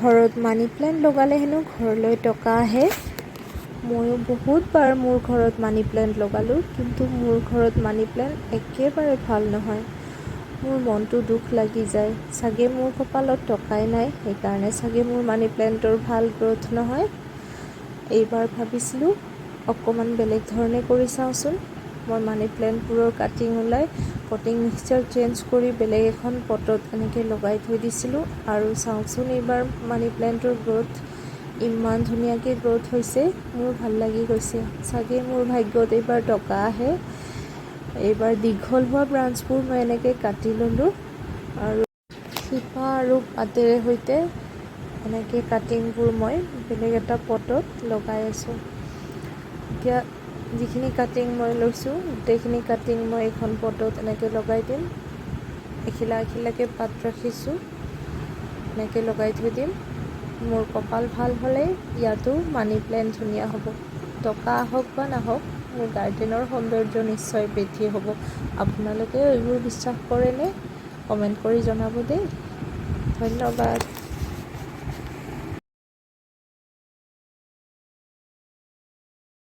ঘৰত money plant লগালে হেনো ঘৰলৈ টকা আহে। ময়ো বহুতবাৰ মোৰ ঘৰত মানি প্লেণ্ট লগালোঁ, কিন্তু মোৰ ঘৰত মানি প্লেণ্ট একেবাৰে ভাল নহয়। মোৰ মনটো দুখ লাগি যায়। চাগে মোৰ কপালত টকাই নাই, সেইকাৰণে চাগে মোৰ মানি প্লেণ্টৰ ভাল গ্ৰ'থ নহয়। এইবাৰ ভাবিছিলোঁ অকণমান বেলেগ ধৰণে কৰি চাওঁচোন। মই মানি প্লেণ্টবোৰৰ কাটিং ওলাই পটিং মিক্সচাৰ চেঞ্জ কৰি বেলেগ এখন পটত এনেকৈ লগাই থৈ দিছিলোঁ, আৰু চাওঁচোন এইবাৰ মানি প্লেণ্টৰ গ্ৰ'থ ইমান ধুনীয়াকৈ গ্ৰ'থ হৈছে। মোৰ ভাল লাগি গৈছে। চাগে মোৰ ভাগ্যত এইবাৰ টকা আহে। এইবাৰ দীঘল হোৱা ব্ৰাঞ্চবোৰ মই এনেকৈ কাটি ল'লোঁ আৰু শিপা আৰু পাতেৰে সৈতে এনেকৈ কাটিংবোৰ মই বেলেগ এটা পটত লগাই আছোঁ। এতিয়া যিখিনি কাটিং মই লৈছোঁ, গোটেইখিনি কাটিং মই এখন পটত এনেকৈ লগাই দিম। এখিলা এখিলাকৈ পাত ৰাখিছোঁ, এনেকৈ লগাই থৈ দিম। মোৰ কপাল ভাল হ'লেই ইয়াতো মানি প্লেণ্ট ধুনীয়া হ'ব। টকা আহক বা নাহক, মোৰ গাৰ্ডেনৰ সৌন্দৰ্য নিশ্চয় বৃদ্ধি হ'ব। আপোনালোকেও এইবোৰ বিশ্বাস কৰেনে? কমেণ্ট কৰি জনাব দেই। ধন্যবাদ।